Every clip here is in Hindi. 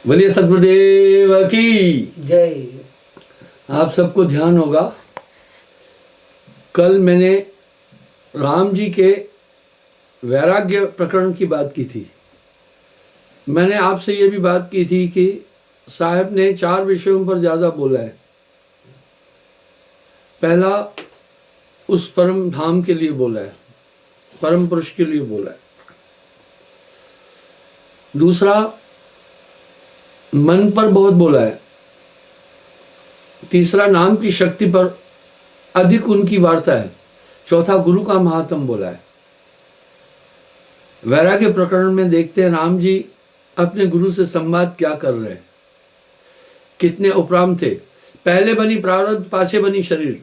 बोलिए सतगुरुदेव की जय। आप सबको ध्यान होगा, कल मैंने राम जी के वैराग्य प्रकरण की बात की थी। मैंने आपसे ये भी बात की थी कि साहब ने 4 विषयों पर ज़्यादा बोला है। पहला, उस परम धाम के लिए बोला है, परम पुरुष के लिए बोला है। दूसरा, मन पर बहुत बोला है। तीसरा, नाम की शक्ति पर अधिक उनकी वार्ता है। चौथा, गुरु का महात्म बोला है। वैराग्य प्रकरण में देखते हैं राम जी अपने गुरु से संवाद क्या कर रहे हैं, कितने उपराम थे। पहले बनी प्रारब्ध, पाछे बनी शरीर।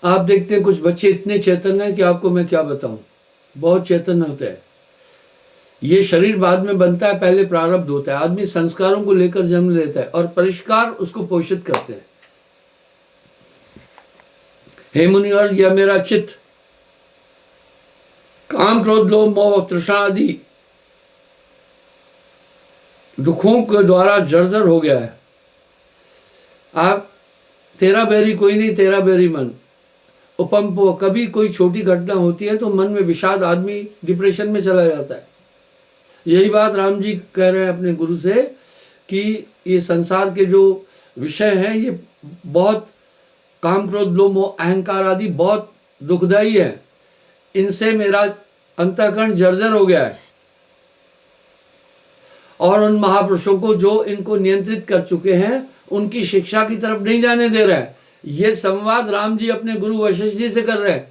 आप देखते हैं कुछ बच्चे इतने चैतन्य हैं कि आपको मैं क्या बताऊं, बहुत चैतन्य होते हैं। ये शरीर बाद में बनता है, पहले प्रारब्ध होता है। आदमी संस्कारों को लेकर जन्म लेता है और परिष्कार उसको पोषित करते हैं। हे मुनिवर, यह मेरा चित्त काम, क्रोध, लोभ, मोह, तृष्णा आदि दुखों के द्वारा जर्जर हो गया है। आप तेरा बैरी कोई नहीं, तेरा बैरी मन। उपम्पो, कभी कोई छोटी घटना होती है तो मन में विषाद, आदमी डिप्रेशन में चला जाता है। यही बात राम जी कह रहे हैं अपने गुरु से कि ये संसार के जो विषय हैं ये बहुत काम, क्रोध, लोभ, मोह, अहंकार आदि बहुत दुखदाई है। इनसे मेरा अंतःकरण जर्जर हो गया है और उन महापुरुषों को जो इनको नियंत्रित कर चुके हैं उनकी शिक्षा की तरफ नहीं जाने दे रहा है। ये संवाद राम जी अपने गुरु वशिष्ठ जी से कर रहे हैं।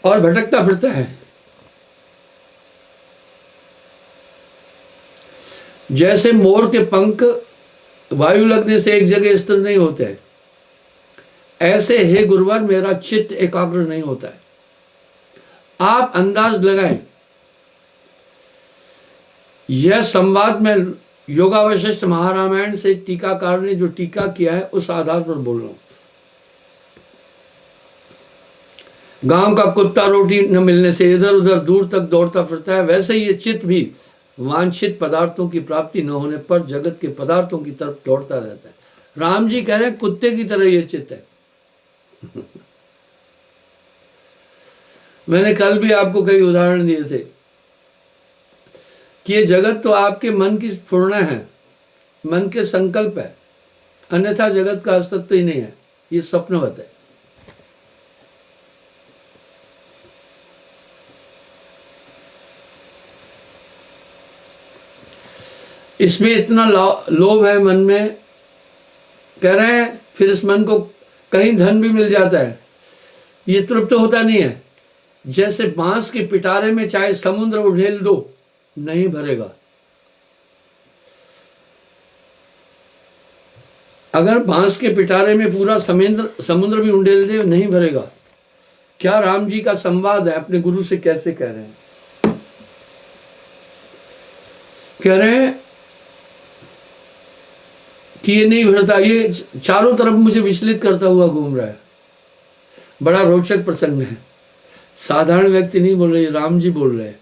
और भटकता फिरता है। जैसे मोर के पंख वायु लगने से एक जगह स्थिर नहीं होते हैं, ऐसे हे गुरुवर मेरा चित्त एकाग्र नहीं होता है। आप अंदाज लगाएं, यह संवाद में योगा वशिष्ठ महारामायण से टीकाकार ने जो टीका किया है उस आधार पर बोल रहा हूं। गांव का कुत्ता रोटी न मिलने से इधर उधर दूर तक दौड़ता फिरता है, वैसे ही ये चित्त भी वांछित पदार्थों की प्राप्ति न होने पर जगत के पदार्थों की तरफ दौड़ता रहता है। राम जी कह रहे हैं कुत्ते की तरह ये चित्त है। मैंने कल भी आपको कई उदाहरण दिए थे कि ये जगत तो आपके मन की स्फुरणा है, मन के संकल्प है, अन्यथा जगत का अस्तित्व ही नहीं है। ये स्वप्नवत है। इसमें इतना लोभ है मन में, कह रहे हैं फिर इस मन को कहीं धन भी मिल जाता है, ये तृप्त होता नहीं है। जैसे बांस के पिटारे में चाहे समुद्र उड़ेल दो नहीं भरेगा। अगर बांस के पिटारे में पूरा समुद्र भी उंडेल दे नहीं भरेगा। क्या राम जी का संवाद है अपने गुरु से, कैसे कह रहे हैं? कह रहे हैं कि ये नहीं भरता, ये चारों तरफ मुझे विचलित करता हुआ घूम रहा है। बड़ा रोचक प्रसंग है। साधारण व्यक्ति नहीं बोल रहे, राम जी बोल रहे हैं।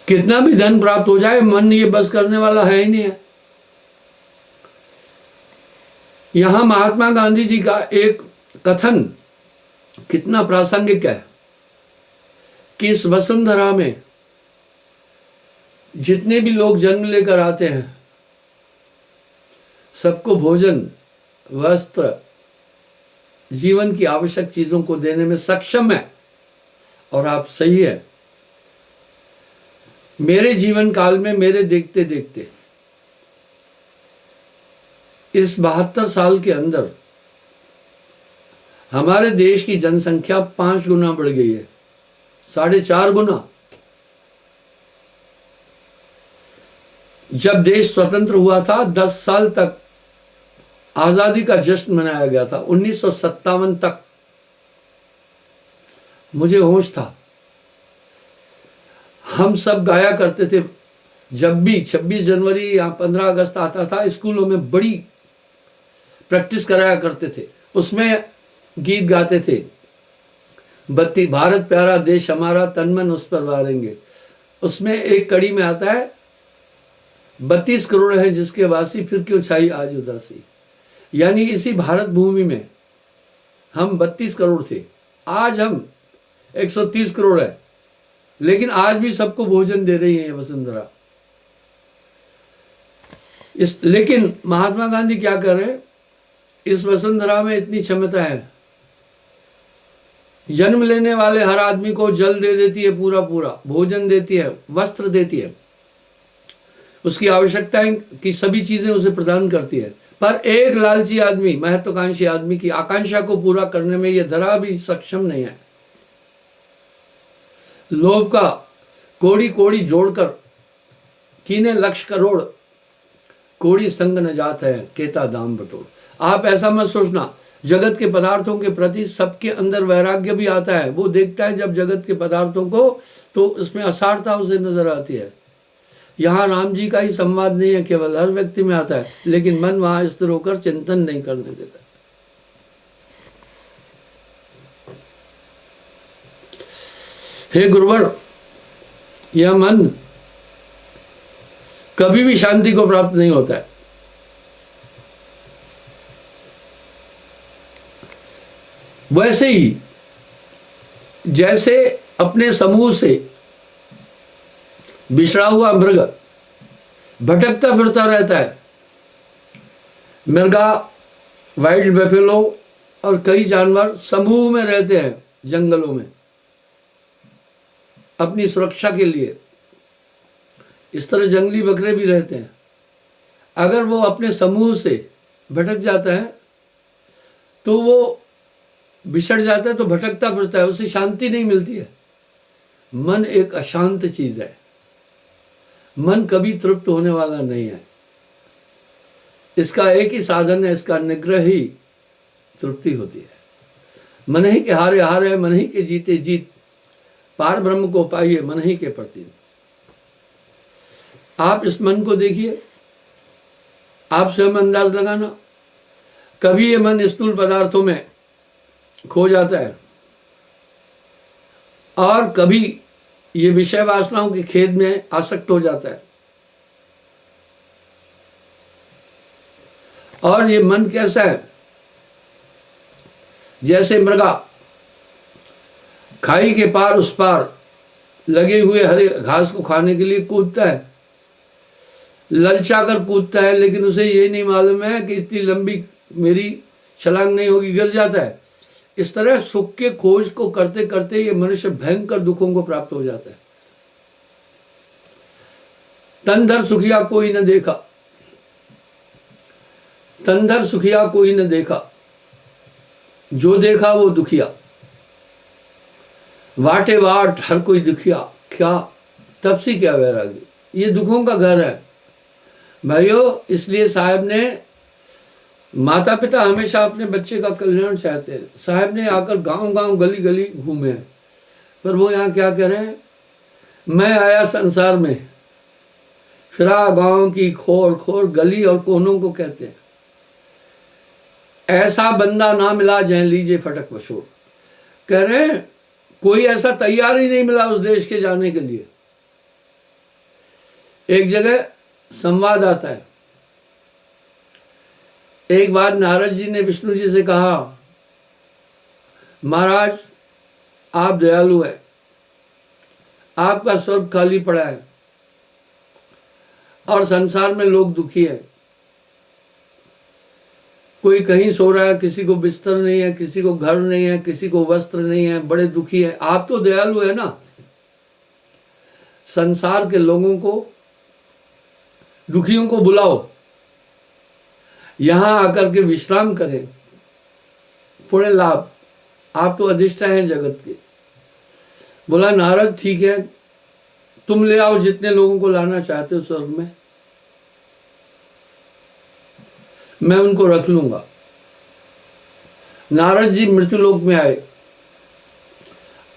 कितना भी धन प्राप्त हो जाए मन ये बस करने वाला है ही नहीं है। यहां महात्मा गांधी जी का एक कथन कितना प्रासंगिक है कि इस वसुंधरा में जितने भी लोग जन्म लेकर आते हैं सबको भोजन, वस्त्र, जीवन की आवश्यक चीजों को देने में सक्षम है। और आप सही है, मेरे जीवन काल में, मेरे देखते देखते इस 72 साल के अंदर हमारे देश की जनसंख्या 5 गुना बढ़ गई है, 4.5 गुना। जब देश स्वतंत्र हुआ था 10 साल तक आजादी का जश्न मनाया गया था, 1957 तक। मुझे होश था, हम सब गाया करते थे। जब भी 26 जनवरी या 15 अगस्त आता था, स्कूलों में बड़ी प्रैक्टिस कराया करते थे। उसमें गीत गाते थे, बत्ती भारत प्यारा देश हमारा, तन मन उस पर वारेंगे। उसमें एक कड़ी में आता है 32 करोड़ है जिसके वासी, फिर क्यों छाई आज उदासी। यानी इसी भारत भूमि में हम 32 करोड़ थे, आज हम 130 करोड़ है, लेकिन आज भी सबको भोजन दे रही है ये वसुंधरा। लेकिन महात्मा गांधी क्या कर रहे हैं, इस वसुंधरा में इतनी क्षमता है, जन्म लेने वाले हर आदमी को जल दे देती है, पूरा पूरा भोजन देती है, वस्त्र देती है, उसकी आवश्यकताएं की सभी चीजें उसे प्रदान करती है। पर एक लालची आदमी, महत्वाकांक्षी आदमी की आकांक्षा को पूरा करने में यह धरा भी सक्षम नहीं है। लोभ का कोड़ी कोड़ी जोड़कर कीने लक्ष करोड़, कोड़ी संग न जात है केता दाम बटोर। आप ऐसा मत सोचना, जगत के पदार्थों के प्रति सबके अंदर वैराग्य भी आता है। वो देखता है जब जगत के पदार्थों को तो उसमें असारता उसे नजर आती है। यहाँ राम जी का ही संवाद नहीं है केवल, हर व्यक्ति में आता है, लेकिन मन वहां स्थिर होकर चिंतन नहीं करने देता। हे गुरुवर, यह मन कभी भी शांति को प्राप्त नहीं होता है। वैसे ही जैसे अपने समूह से बिछड़ा हुआ मृग भटकता फिरता रहता है, मृगा, वाइल्ड बेफेलो और कई जानवर समूह में रहते हैं जंगलों में अपनी सुरक्षा के लिए, इस तरह जंगली बकरे भी रहते हैं। अगर वो अपने समूह से भटक जाता है तो वो बिछड़ जाता है, तो भटकता फिरता है, उसे शांति नहीं मिलती है। मन एक अशांत चीज है, मन कभी तृप्त होने वाला नहीं है। इसका एक ही साधन है, इसका निग्रह ही तृप्ति होती है। मन ही के हारे हारे, मन ही के जीते जीत, पार ब्रह्म को पाइए मन ही के प्रति। आप इस मन को देखिए, आप स्वयं अंदाज लगाना। कभी ये मन स्थूल पदार्थों में खो जाता है और कभी ये विषय वासनाओं के खेद में आसक्त हो जाता है। और ये मन कैसा है, जैसे मृगा खाई के पार उस पार लगे हुए हरे घास को खाने के लिए कूदता है, ललचा कर कूदता है, लेकिन उसे ये नहीं मालूम है कि इतनी लंबी मेरी छलांग नहीं होगी, गिर जाता है। इस तरह सुख के खोज को करते करते ये मनुष्य भयंकर दुखों को प्राप्त हो जाता है। तनधर सुखिया कोई न देखा, तनधर सुखिया कोई न देखा, जो देखा वो दुखिया, वाटे वाट हर कोई दुखिया, क्या तब से क्या वैरागी। ये दुखों का घर है भाइयों। इसलिए साहब ने, माता पिता हमेशा अपने बच्चे का कल्याण चाहते हैं। साहब ने आकर गांव गांव गली गली घूमे हैं, पर वो यहाँ क्या कह रहे हैं, मैं आया संसार में, फिरा गांव की खोर खोर, गली और कोनों को कहते हैं। ऐसा बंदा ना मिला जह लीजिए फटक बशोर। कह रहे हैं कोई ऐसा तैयार ही नहीं मिला उस देश के जाने के लिए। एक जगह संवाद आता है, एक बार नारद जी ने विष्णु जी से कहा, महाराज आप दयालु है, आपका स्वर्ग खाली पड़ा है और संसार में लोग दुखी है। कोई कहीं सो रहा है, किसी को बिस्तर नहीं है, किसी को घर नहीं है, किसी को वस्त्र नहीं है, बड़े दुखी है। आप तो दयालु है ना, संसार के लोगों को, दुखियों को बुलाओ, यहां आकर के विश्राम करें, पुण्य लाभ। आप तो अधिष्ठा हैं जगत के। बोला नारद ठीक है, तुम ले आओ जितने लोगों को लाना चाहते हो स्वर्ग में, मैं उनको रख लूंगा। नारद जी मृत्युलोक में आए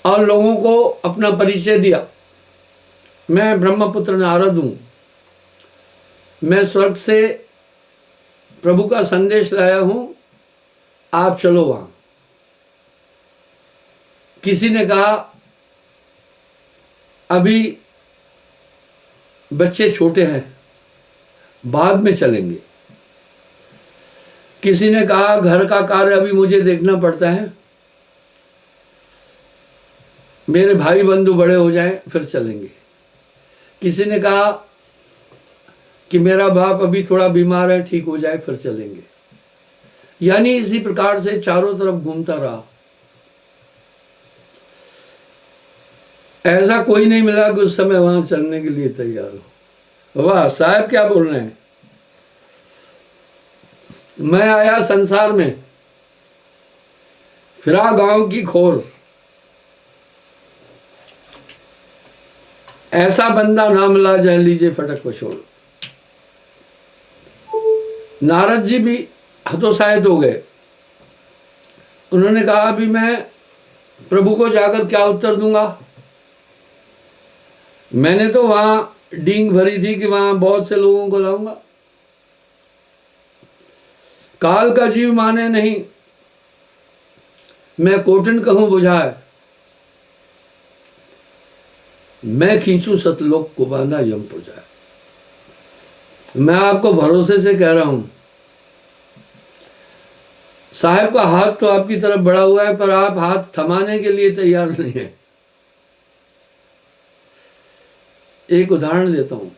और लोगों को अपना परिचय दिया, मैं ब्रह्मपुत्र नारद हूं, मैं स्वर्ग से प्रभु का संदेश लाया हूं, आप चलो वहां। किसी ने कहा अभी बच्चे छोटे हैं, बाद में चलेंगे। किसी ने कहा घर का कार्य अभी मुझे देखना पड़ता है, मेरे भाई बंधु बड़े हो जाएं फिर चलेंगे। किसी ने कहा कि मेरा बाप अभी थोड़ा बीमार है, ठीक हो जाए फिर चलेंगे। यानी इसी प्रकार से चारों तरफ घूमता रहा। ऐसा कोई नहीं मिला कि उस समय वहां चलने के लिए तैयार हो। वाह साहब क्या बोल रहे हैं। मैं आया संसार में, फिरा गांव की खोर, ऐसा बंदा ना मिला जह लीजिए फटक पछोड़। नारद जी भी हतोत्साहित हो गए। उन्होंने कहा अभी मैं प्रभु को जाकर क्या उत्तर दूंगा। मैंने तो वहां डींग भरी थी कि वहां बहुत से लोगों को लाऊंगा। काल का जीव माने नहीं, मैं कोटन कहूं बुझाए, मैं खींचूं सतलोक को बांधा यमपुर जाए। मैं आपको भरोसे से कह रहा हूं, साहब का हाथ तो आपकी तरफ बढ़ा हुआ है, पर आप हाथ थमाने के लिए तैयार नहीं है। एक उदाहरण देता हूं,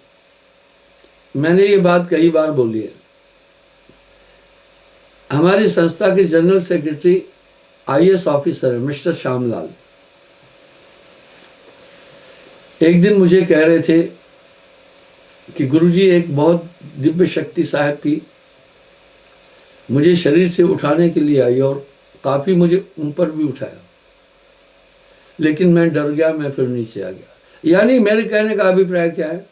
मैंने ये बात कई बार बोली है। हमारी संस्था के जनरल सेक्रेटरी आईएएस ऑफिसर है मिस्टर श्यामलाल। एक दिन मुझे कह रहे थे कि गुरुजी एक बहुत दिव्य शक्ति साहब की मुझे शरीर से उठाने के लिए आई और काफी मुझे ऊपर भी उठाया, लेकिन मैं डर गया, मैं फिर नीचे आ गया। यानी मेरे कहने का अभिप्राय क्या है,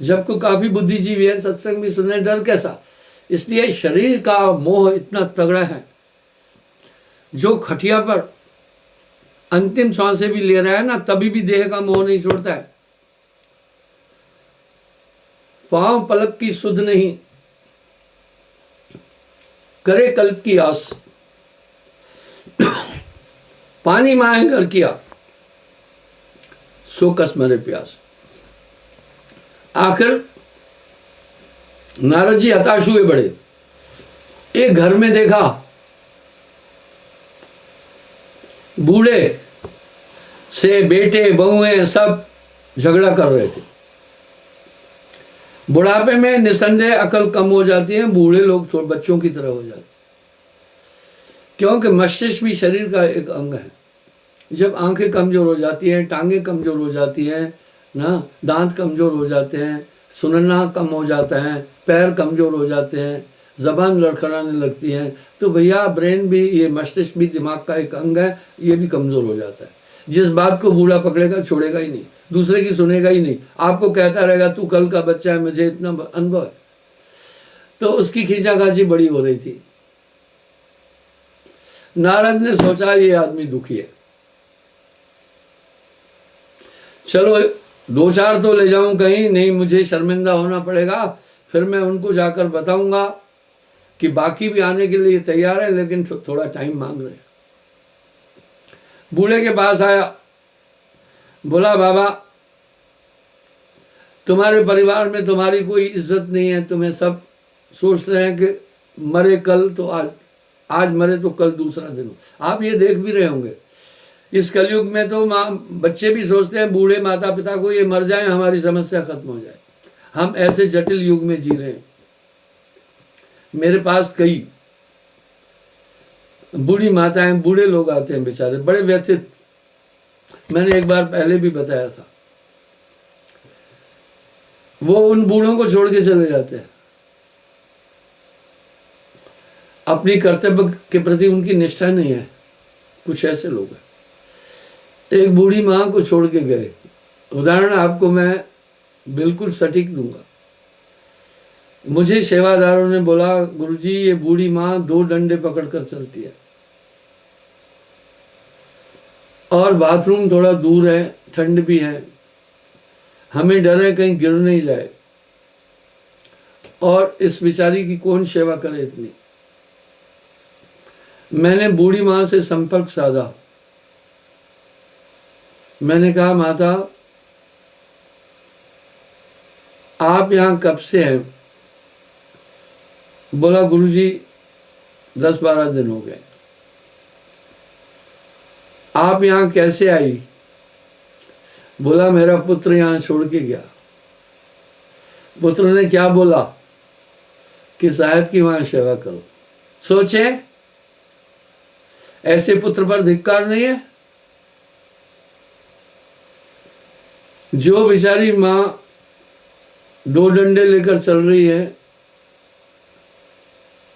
जब को काफी बुद्धिजीवी है सत्संग भी सुनने, डर कैसा। इसलिए शरीर का मोह इतना तगड़ा है, जो खटिया पर अंतिम सांसें भी ले रहा है ना, तभी भी देह का मोह नहीं छोड़ता है। पांव पलक की सुध नहीं, करे कल्प की आस, पानी माए घर किया, सो कस मरे प्यास। आखिर नारद जी हताश हुए बड़े। एक घर में देखा बूढ़े से बेटे बहुएं सब झगड़ा कर रहे थे। बुढ़ापे में निसंदेह अकल कम हो जाती है, बूढ़े लोग थोड़े बच्चों की तरह हो जाते हैं, क्योंकि मस्तिष्क भी शरीर का एक अंग है। जब आंखें कमजोर हो जाती हैं, टांगें कमजोर हो जाती हैं ना, दांत कमजोर हो जाते हैं, सुनना कम हो जाता है, पैर कमजोर हो जाते हैं, जबान लड़खड़ाने लगती है, तो भैया ब्रेन भी, ये मस्तिष्क भी दिमाग का एक अंग है, ये भी कमजोर हो जाता है। जिस बात को बूढ़ा पकड़ेगा छोड़ेगा ही नहीं, दूसरे की सुनेगा ही नहीं, आपको कहता रहेगा तू कल का बच्चा है, मुझे इतना अनुभव है। तो उसकी खींचाखाची बड़ी हो रही थी। नारद ने सोचा ये आदमी दुखी है, चलो दो चार तो ले जाऊं कहीं, नहीं मुझे शर्मिंदा होना पड़ेगा, फिर मैं उनको जाकर बताऊंगा कि बाकी भी आने के लिए तैयार है, लेकिन थोड़ा टाइम मांग रहे हैं। बूढ़े के पास आया, बोला बाबा तुम्हारे परिवार में तुम्हारी कोई इज्जत नहीं है, तुम्हें सब सोच रहे हैं कि मरे कल तो आज मरे तो कल दूसरा दिन हो। आप ये देख भी रहे होंगे इस कलयुग में तो बच्चे भी सोचते हैं बूढ़े माता पिता को ये मर जाए हमारी समस्या खत्म हो जाए। हम ऐसे जटिल युग में जी रहे हैं। मेरे पास कई बूढ़ी माताएं, बूढ़े लोग आते हैं बेचारे बड़े व्यथित। मैंने एक बार पहले भी बताया था, वो उन बूढ़ों को छोड़ के चले जाते हैं। अपनी कर्तव्य के प्रति उनकी निष्ठा नहीं है। कुछ ऐसे लोग हैं। एक बूढ़ी माँ को छोड़ के गए। उदाहरण आपको मैं बिल्कुल सटीक दूंगा। मुझे सेवादारों ने बोला गुरुजी ये बूढ़ी माँ 2 डंडे पकड़कर चलती है और बाथरूम थोड़ा दूर है, ठंड भी है, हमें डर है कहीं गिर नहीं जाए, और इस बेचारी की कौन सेवा करे इतनी। मैंने बूढ़ी माँ से संपर्क साधा। मैंने कहा माता आप यहाँ कब से हैं? बोला गुरुजी 10-12 दिन हो गए। आप यहाँ कैसे आई? बोला मेरा पुत्र यहाँ छोड़ के गया। पुत्र ने क्या बोला कि साहब की वहां सेवा करो। सोचे ऐसे पुत्र पर धिक्कार नहीं है? जो बेचारी माँ 2 डंडे लेकर चल रही है,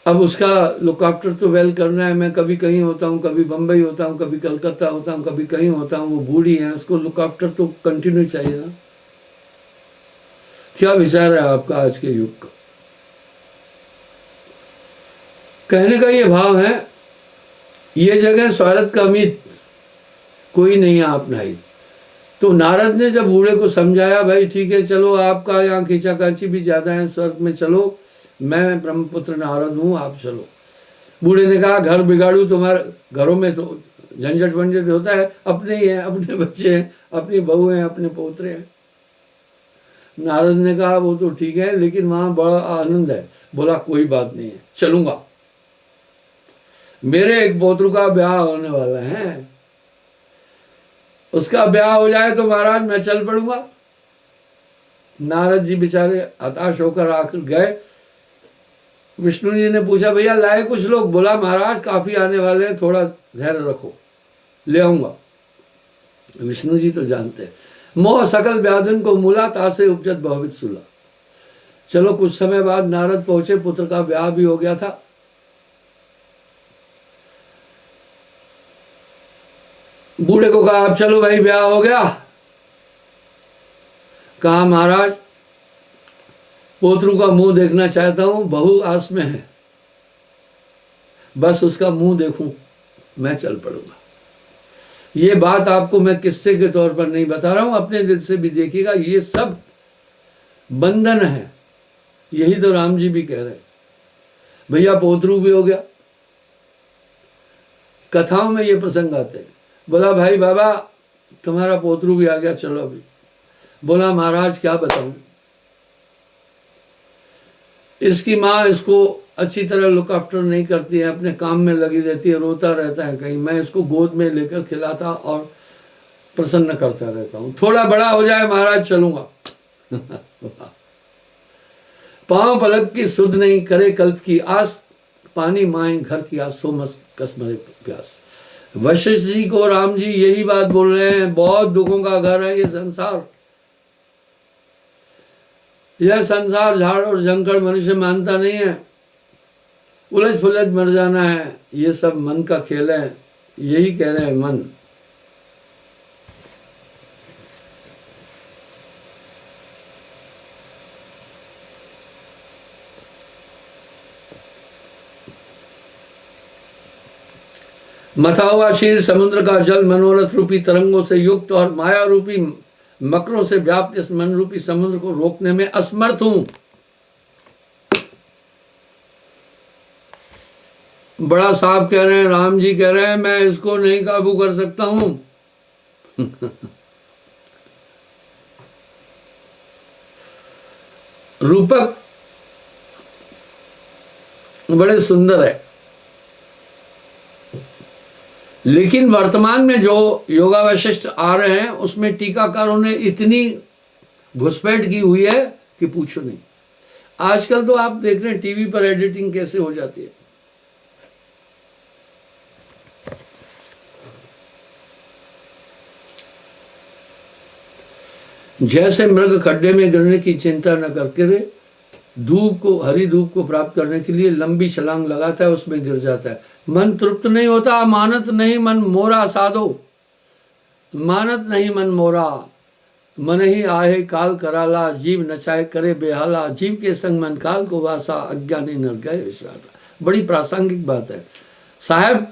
अब उसका लुक आफ्टर तो वेल करना है। मैं कभी कहीं होता हूँ, कभी बम्बई होता हूँ, कभी कलकत्ता होता हूँ, कभी कहीं होता हूँ। वो बूढ़ी है, उसको लुक आफ्टर तो कंटिन्यू चाहिए ना। क्या विचार है आपका आज के युग का? कहने का ये भाव है, ये जगह स्वार्थ का अमित कोई नहीं अपनाई। तो नारद ने जब बूढ़े को समझाया, भाई ठीक है चलो, आपका यहाँ खींचाकाची भी ज्यादा है, स्वर्ग में चलो, मैं ब्रह्मपुत्र नारद हूँ, आप चलो। बूढ़े ने कहा घर बिगाड़ू, तुम्हारे घरों में तो झंझट वंझट होता है, अपने ही हैं, अपने बच्चे हैं, अपनी बहू हैं, अपने पोतरे हैं। नारद ने कहा वो तो ठीक है, लेकिन वहां बड़ा आनंद है। बोला कोई बात नहीं है, चलूंगा। मेरे एक पोत्र का ब्याह होने वाला है, उसका ब्याह हो जाए तो महाराज मैं चल पड़ूंगा। नारद जी बेचारे हताश होकर आकर गए। विष्णु जी ने पूछा भैया लाए कुछ लोग? बोला महाराज काफी आने वाले हैं, थोड़ा धैर्य रखो, ले आऊंगा। विष्णु जी तो जानते हैं, मोह सकल व्याधुन को मूला, तासे उपजत बहुविध सुला। चलो कुछ समय बाद नारद पहुंचे, पुत्र का ब्याह भी हो गया था। बूढ़े को कहा अब चलो भाई ब्याह हो गया। कहा महाराज पोतरू का मुंह देखना चाहता हूं, बहू आस में है, बस उसका मुंह देखूं, मैं चल पड़ूंगा। ये बात आपको मैं किस्से के तौर पर नहीं बता रहा हूं, अपने दिल से भी देखिएगा। ये सब बंधन है। यही तो राम जी भी कह रहे हैं। भैया पोतरू भी हो गया, कथाओं में ये प्रसंग आते हैं। बोला भाई बाबा तुम्हारा पोतरू भी आ गया, चलो अभी। बोला महाराज क्या बताऊं, इसकी माँ इसको अच्छी तरह लुक आफ्टर नहीं करती है, अपने काम में लगी रहती है, रोता रहता है कहीं। मैं इसको गोद में लेकर खिलाता और प्रसन्न करता रहता हूँ। थोड़ा बड़ा हो जाए महाराज चलूंगा। पांव पलक की सुध नहीं, करे कल्प की आस, पानी माए घर की आस, सो मस कसमरे प्यास। वशिष्ठ जी को राम जी यही बात बोल रहे हैं। बहुत दुखों का घर है ये संसार। यह संसार झाड़ और जंगल मनुष्य मानता नहीं है, उलझ फुलझ मर जाना है, ये सब मन का खेल है। यही कह रहे हैं मन। मथा हुआ शीर समुद्र का जल, मनोरथ रूपी तरंगों से युक्त और माया रूपी मकरों से व्याप्त इस मन रूपी समुद्र को रोकने में असमर्थ हूं। बड़ा साहब कह रहे हैं, राम जी कह रहे हैं मैं इसको नहीं काबू कर सकता हूं। रूपक बड़े सुंदर है, लेकिन वर्तमान में जो योगा वशिष्ठ आ रहे हैं उसमें टीकाकारों ने इतनी घुसपैठ की हुई है कि पूछो नहीं। आजकल तो आप देख रहे हैं टीवी पर एडिटिंग कैसे हो जाती है। जैसे मृग खड्डे में गिरने की चिंता न करके रे, धूप को, हरी धूप को प्राप्त करने के लिए लंबी छलांग लगाता है, उसमें गिर जाता है। मन तृप्त नहीं होता, मानत नहीं मन मोरा साधो, मानत नहीं मन मोरा, मन ही आहे काल कराला, जीव नचाए करे बेहाला, जीव के संग मन काल को वासा, अज्ञानी नर गए विश्राला। बड़ी प्रासंगिक बात है साहब,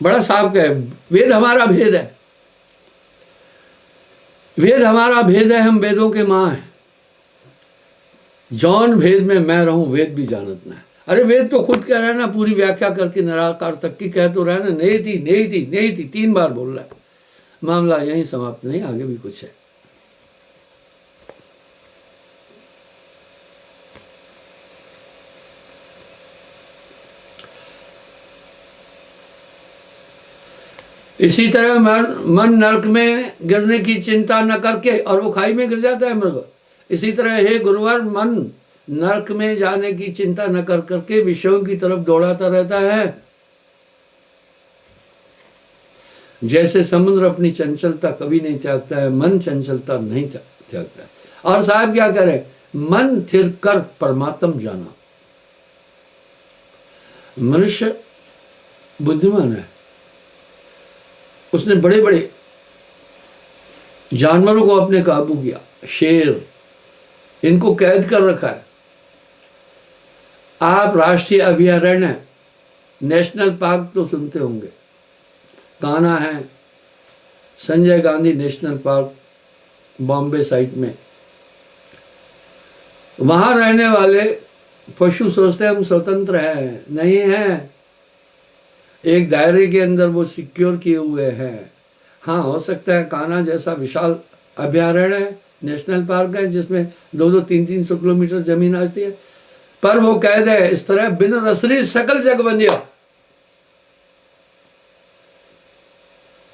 बड़ा साहब का है। वेद हमारा भेद है, वेद हमारा भेद है, हम वेदों के माँ हैं। जौन भेद में मैं रहूं वेद भी जानत ना है। अरे वेद तो खुद कह रहा है ना, पूरी व्याख्या करके निराकार तक की कह तो रहा है ना, नहीं थी 3 बार बोल रहा है। मामला यहीं समाप्त नहीं, आगे भी कुछ है। इसी तरह मन नरक में गिरने की चिंता न करके, और वो खाई में गिर जाता है मृग। इसी तरह हे गुरुवर, मन नरक में जाने की चिंता न कर करके विषयों की तरफ दौड़ाता रहता है। जैसे समुद्र अपनी चंचलता कभी नहीं त्यागता है, मन चंचलता नहीं त्यागता है। और साहब क्या करे, मन थिर कर परमात्म जाना। मनुष्य बुद्धिमान है, उसने बड़े बड़े जानवरों को अपने काबू किया, शेर, इनको कैद कर रखा है। आप राष्ट्रीय अभयारण्य, नेशनल पार्क तो सुनते होंगे, कान्हा है, Sanjay Gandhi national park Bombay site में। वहां रहने वाले पशु सोचते हैं हम स्वतंत्र हैं, नहीं है। एक दायरे के अंदर वो सिक्योर किए हुए हैं। हाँ, हो सकता है कान्हा जैसा विशाल अभयारण्य है, नेशनल पार्क है, जिसमें 2-2, 300 किलोमीटर जमीन आती है, पर वो कैद है। इस तरह बिन रसरी सकल जग बंधिया,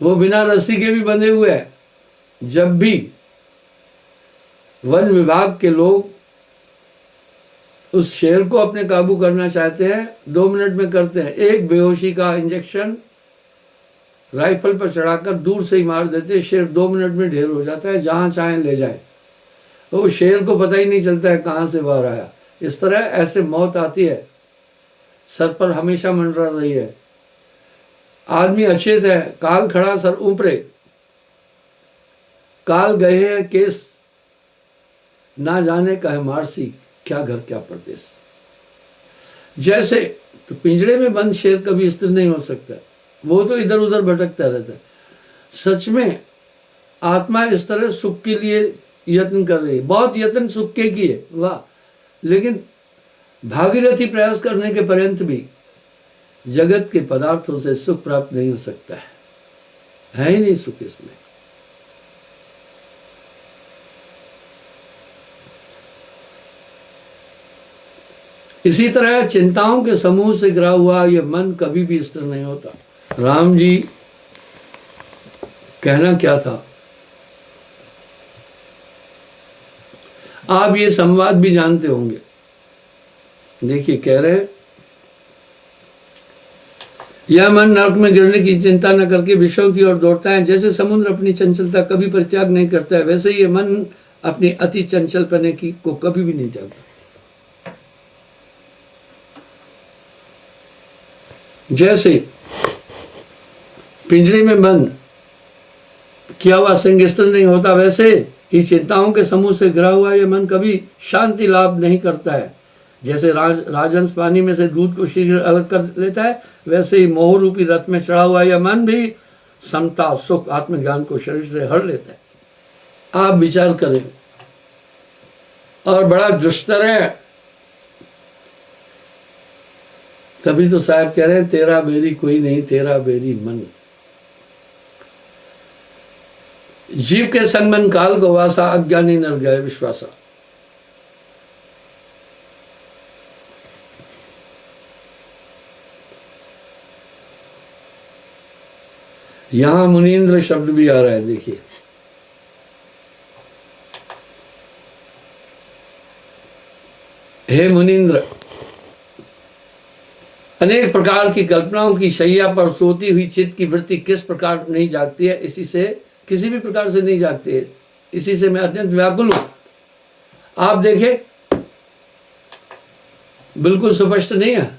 वो बिना रस्सी के भी बंधे हुए हैं। जब भी वन विभाग के लोग उस शेर को अपने काबू करना चाहते हैं, 2 मिनट में करते हैं। एक बेहोशी का इंजेक्शन राइफल पर चढ़ाकर दूर से ही मार देते हैं, शेर 2 मिनट में ढेर हो जाता है, जहां चाहे ले जाए। तो शेर को पता ही नहीं चलता है कहां से बाहर आया। इस तरह ऐसे मौत आती है, सर पर हमेशा मंडरा रही है। आदमी अचेत है, काल खड़ा सर ऊपरे, काल गए है केस ना जाने कहे मारसी, क्या घर क्या परदेश। जैसे तो पिंजड़े में बंद शेर कभी स्थिर नहीं हो सकता, वो तो इधर उधर भटकता रहता है। सच में आत्मा इस तरह सुख के लिए यत्न कर रही है, बहुत यत्न सुख के किए, वाह, लेकिन भागीरथी प्रयास करने के पर्यंत भी जगत के पदार्थों से सुख प्राप्त नहीं हो सकता है ही नहीं सुख इसमें। इसी तरह चिंताओं के समूह से घिरा हुआ यह मन कभी भी स्थिर नहीं होता। राम जी कहना क्या था, आप ये संवाद भी जानते होंगे। देखिए, कह रहे, यह मन नरक में गिरने की चिंता न करके विषयों की ओर दौड़ता है। जैसे समुद्र अपनी चंचलता कभी परित्याग नहीं करता है, वैसे ये मन अपनी अति चंचल पने की को कभी भी नहीं त्यागता। जैसे पिंजरे में बंद किया हुआ सिंह स्थिर नहीं होता, वैसे ही चिंताओं के समूह से घिरा हुआ यह मन कभी शांति लाभ नहीं करता है। जैसे राजहंस पानी में से दूध को शीघ्र अलग कर लेता है, वैसे ही मोह रूपी रथ में चढ़ा हुआ यह मन भी समता, सुख, आत्मज्ञान को शरीर से हर लेता है। आप विचार करें, और बड़ा दुष्टर है। तभी तो साहब कह रहे हैं, तेरा बेरी कोई नहीं, तेरा बेरी मन। जीव के संग मन काल को वासा, अज्ञानी नर गए विश्वासा। यहां मुनीन्द्र शब्द भी आ रहा है, देखिए। हे मुनीन्द्र, अनेक प्रकार की कल्पनाओं की शैया पर सोती हुई चित्त की वृत्ति किस प्रकार नहीं जागती है, इसी से किसी भी प्रकार से नहीं जागती है। इसी से मैं अत्यंत व्याकुल हूं। आप देखें, बिल्कुल स्पष्ट नहीं है।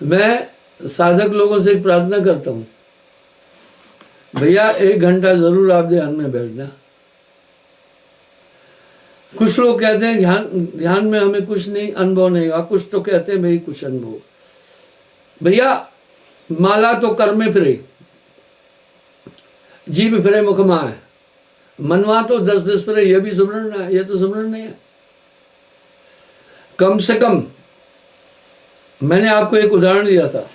मैं साधक लोगों से प्रार्थना करता हूं, भैया 1 घंटा जरूर आप ध्यान में बैठना। कुछ लोग कहते हैं ध्यान में हमें कुछ नहीं अनुभव नहीं हुआ, कुछ तो कहते हैं भाई कुछ अनुभव। भैया माला तो कर में फिरे, जीभ फिरे मुख माए, मनवा तो 10 फिरे, यह भी सुमरण है, यह तो सुमरण नहीं है। कम से कम मैंने आपको एक उदाहरण दिया था,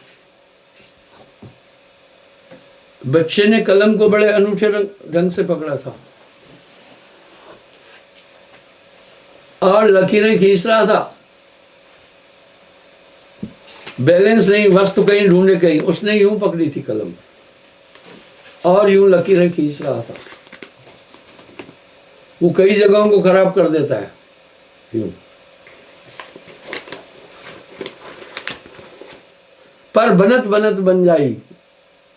बच्चे ने कलम को बड़े अनूठे ढंग से पकड़ा था और लकीरें खींच रहा था। बैलेंस नहीं, वस्तु कहीं ढूंढे कहीं, उसने यूं पकड़ी थी कलम और यूं लकीरें खींच रहा था। वो कई जगहों को खराब कर देता है यूं। पर बनत बनत बन जाई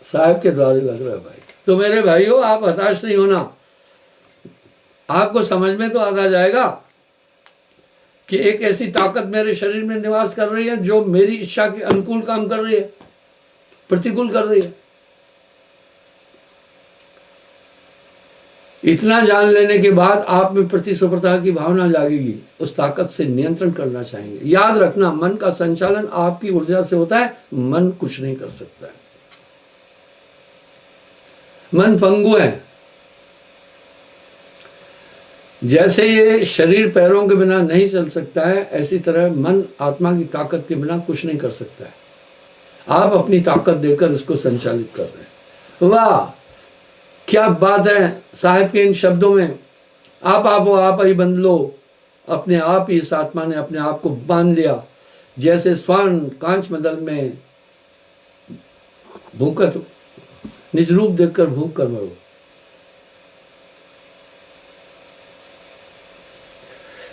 साहब के द्वारे लग रहा है भाई। तो मेरे भाइयों, आप हताश नहीं होना। आपको समझ में तो आता जाएगा कि एक ऐसी ताकत मेरे शरीर में निवास कर रही है जो मेरी इच्छा के अनुकूल काम कर रही है, प्रतिकूल कर रही है। इतना जान लेने के बाद आप में प्रतिस्पर्धा की भावना जागेगी, उस ताकत से नियंत्रण करना चाहेंगे। याद रखना, मन का संचालन आपकी ऊर्जा से होता है, मन कुछ नहीं कर सकता है। मन पंगु है। जैसे ये शरीर पैरों के बिना नहीं चल सकता है, ऐसी तरह मन आत्मा की ताकत के बिना कुछ नहीं कर सकता है। आप अपनी ताकत देकर इसको संचालित कर रहे हैं। वाह, क्या बात है साहिब के इन शब्दों में। आप ही बंध लो। अपने आप ही इस आत्मा ने अपने आप को बांध लिया, जैसे स्वर्ण कांच मदल में भूखत निज रूप देखकर भूख कर मरो।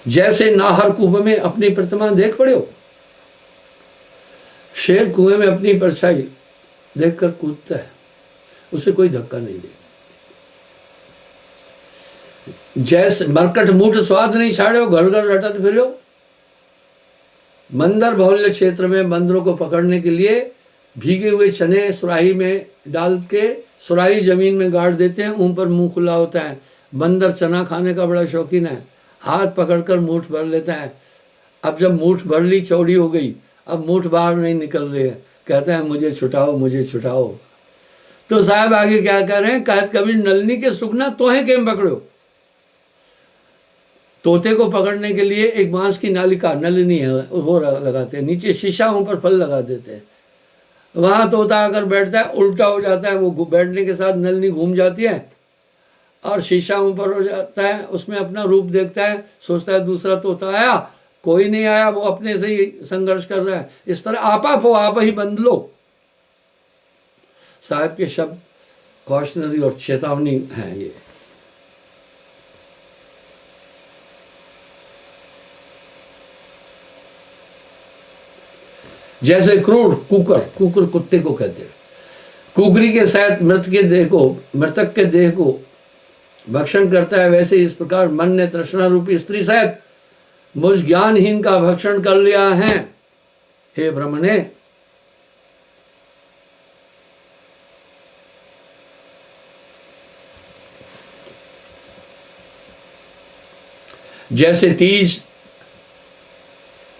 जैसे नाहर कुएं में अपनी प्रतिमा देख पड़े हो, शेर कुएं में अपनी परछाई देखकर कूदता है, उसे कोई धक्का नहीं दे। जैसे मरकट मूठ स्वाद नहीं छाड़े हो, घर घर रटत फिरो। मंदिर बहुल्य क्षेत्र में बंदरों को पकड़ने के लिए भीगे हुए चने सुराही में डाल के सुराही जमीन में गाड़ देते हैं, मुंह पर मुंह खुला होता है। बंदर चना खाने का बड़ा शौकीन है, हाथ पकड़कर मूठ भर लेता है। अब जब मूठ भर ली, चौड़ी हो गई, अब मूठ बाहर नहीं निकल रही है, कहता है मुझे छुटाओ, मुझे छुटाओ। तो साहब आगे क्या कह रहे हैं, कहत कबीर नलनी के सुखना तोहे केम पकड़ो। तोते को पकड़ने के लिए एक बांस की नालिका नलनी है, वो लगाते हैं, नीचे शीशा ऊपर फल लगा देते हैं। वहां तोता आकर बैठता है, उल्टा हो जाता है, वो बैठने के साथ नलनी घूम जाती है और शीशा ऊपर हो जाता है। उसमें अपना रूप देखता है, सोचता है दूसरा तोता आया, कोई नहीं आया, वो अपने से ही संघर्ष कर रहा है। इस तरह आप हो, आप ही बंद लो। साहब के शब्द कॉशनरी और चेतावनी है ये। जैसे क्रूर कुकर, कुकर कुत्ते को कहते हैं, कुकरी के साथ मृतक के देह को भक्षण करता है, वैसे इस प्रकार मन ने तृष्णा रूपी स्त्री सहित मुझ ज्ञानहीन का भक्षण कर लिया है। हे ब्रह्मणे, जैसे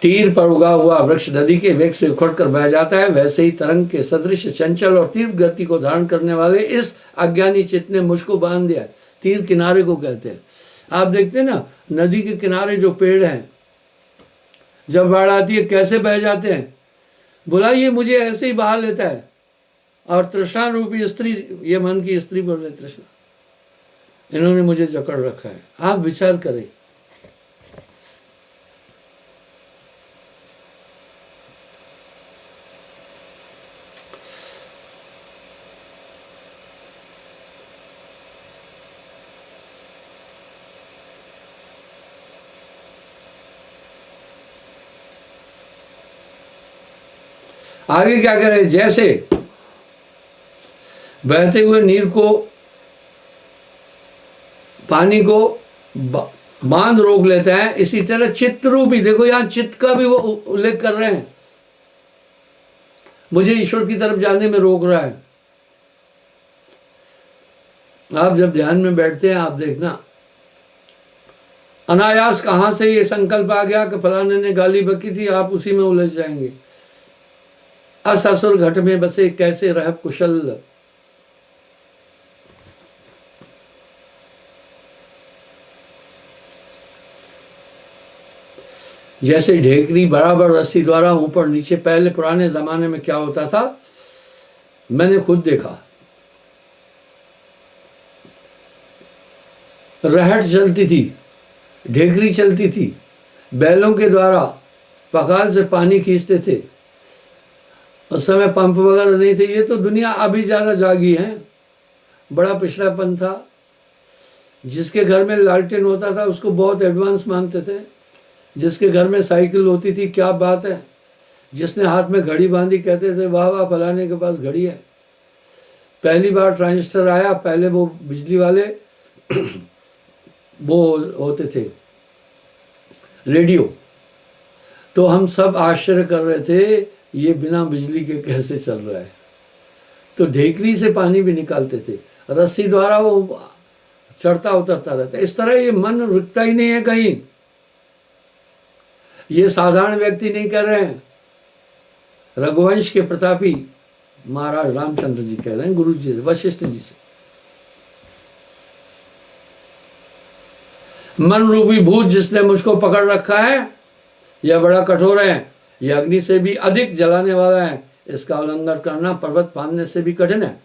तीर पर उगा हुआ वृक्ष नदी के वेग से उखड़कर बह जाता है, वैसे ही तरंग के सदृश चंचल और तीव्र गति को धारण करने वाले इस अज्ञानी चित्त ने मुझको बांध दिया। तीर किनारे को कहते हैं। आप देखते हैं ना, नदी के किनारे जो पेड़ हैं, जब बाढ़ आती है कैसे बह जाते हैं। बोला ये मुझे ऐसे ही बहा लेता है। और तृष्णा रूपी स्त्री, ये मन की स्त्री बोल रहे, तृष्णा, इन्होंने मुझे जकड़ रखा है। आप विचार करें, आगे क्या करें। जैसे बहते हुए नीर को, पानी को बांध रोक लेता है, इसी तरह चित्त रूपी, देखो यहां चित्त का भी वो उल्लेख कर रहे हैं, मुझे ईश्वर की तरफ जाने में रोक रहा है। आप जब ध्यान में बैठते हैं, आप देखना अनायास कहां से ये संकल्प आ गया कि फलाने ने गाली बकी थी, आप उसी में उलझ जाएंगे। अससुर घट में बसे कैसे रह कुशल। जैसे ढेकरी बराबर रस्सी द्वारा ऊपर नीचे, पहले पुराने जमाने में क्या होता था, मैंने खुद देखा, रहट चलती थी, ढेकरी चलती थी, बैलों के द्वारा पखाल से पानी खींचते थे। उस समय पंप वगैरह नहीं थे। ये तो दुनिया अभी ज़्यादा जागी है, बड़ा पिछड़ापन था। जिसके घर में लालटेन होता था उसको बहुत एडवांस मानते थे। जिसके घर में साइकिल होती थी, क्या बात है। जिसने हाथ में घड़ी बांधी कहते थे वाह वाह फलाने के पास घड़ी है। पहली बार ट्रांजिस्टर आया, पहले वो बिजली वाले वो होते थे रेडियो, तो हम सब आश्चर्य कर रहे थे ये बिना बिजली के कैसे चल रहा है। तो ढेकरी से पानी भी निकालते थे, रस्सी द्वारा वो चढ़ता उतरता रहता। इस तरह ये मन रुकता ही नहीं है कहीं। ये साधारण व्यक्ति नहीं कर रहे हैं, रघुवंश के प्रतापी महाराज रामचंद्र जी कह रहे हैं गुरु जी से, वशिष्ठ जी से। मन रूपी भूत जिसने मुझको पकड़ रखा है यह बड़ा कठोर है, यह अग्नि से भी अधिक जलाने वाला है, इसका उल्लंघन करना पर्वत फांदने से भी कठिन है।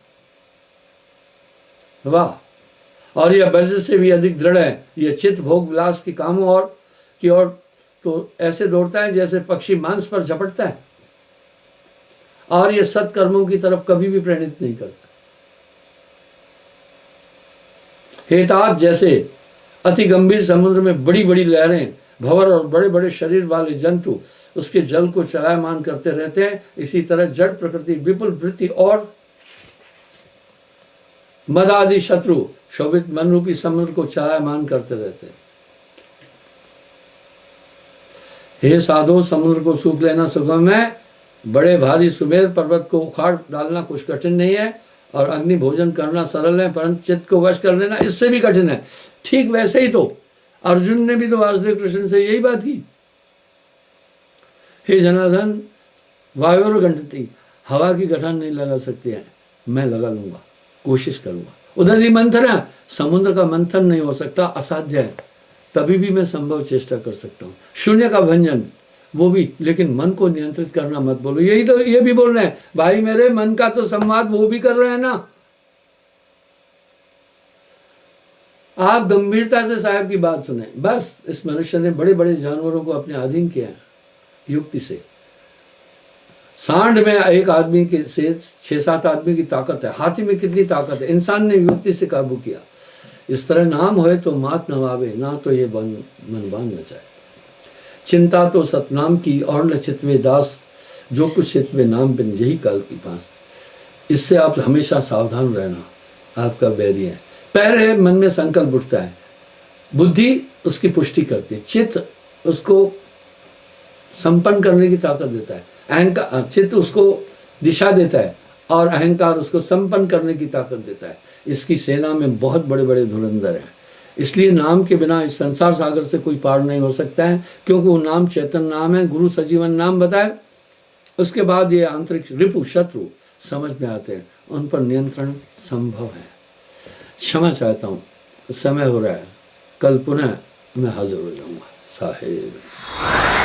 वाह। और यह वज्र से भी अधिक दृढ़ है, यह चित्त भोग विलास की कामों और की ओर तो ऐसे दौड़ता है जैसे पक्षी मांस पर झपटता है, और यह सत्कर्मों की तरफ कभी भी प्रेरित नहीं करता। हेतात जैसे अति गंभीर समुद्र में बड़ी बड़ी लहरें, भंवर और बड़े बड़े शरीर वाले जंतु उसके जल को चलायमान करते रहते हैं, इसी तरह जड़ प्रकृति विपुल वृत्ति और मद आदि शत्रु शोभित मन रूपी समुद्र को चलायमान करते रहते हैं। हे साधो, समुद्र को सूख लेना सुगम है, बड़े भारी सुमेर पर्वत को उखाड़ डालना कुछ कठिन नहीं है, और अग्नि भोजन करना सरल है, परंतु चित्त को वश कर लेना इससे भी कठिन है। ठीक वैसे ही तो अर्जुन ने भी तो वासुदेव कृष्ण से यही बात की। हे जनार्दन, वायु गंढती, हवा की गठान नहीं लगा सकती है, मैं लगा लूंगा, कोशिश करूंगा। उधर ही मंथन है, समुद्र का मंथन नहीं हो सकता, असाध्य है, तभी भी मैं संभव चेष्टा कर सकता हूँ। शून्य का भंजन वो भी, लेकिन मन को नियंत्रित करना मत बोलो। यही तो ये भी बोल रहे हैं भाई, मेरे मन का तो संवाद वो भी कर रहे हैं ना। आप गंभीरता से साहब की बात सुने। बस इस मनुष्य ने बड़े बड़े जानवरों को अपने अधीन किया है युक्ति से। सांड में एक आदमी के से 6-7 आदमी की ताकत है, हाथी में कितनी ताकत है, इंसान ने युक्ति से काबू किया। इस तरह नाम होए तो मात नवावे, ना तो ये मन बान नचाए। चिंता तो सतनाम की और न चितवे दास, जो कुछ चितवे नाम बिन यही काल की पास। इससे आप हमेशा सावधान रहना, आपका बैरी है। पहले मन में संकल्प उठता है, बुद्धि उसकी पुष्टि करती है, चित्त उसको संपन्न करने की ताकत देता है, अहंकार चित्त उसको दिशा देता है, और अहंकार उसको संपन्न करने की ताकत देता है। इसकी सेना में बहुत बड़े बड़े धुरंधर हैं। इसलिए नाम के बिना इस संसार सागर से कोई पार नहीं हो सकता है, क्योंकि वो नाम चेतन नाम है, गुरु सजीवन नाम बताए। उसके बाद ये आंतरिक रिपु शत्रु समझ में आते हैं, उन पर नियंत्रण संभव है। क्षमा चाहता हूँ, समय हो रहा है, कल पुनः मैं हाजिर हो जाऊँगा साहेब।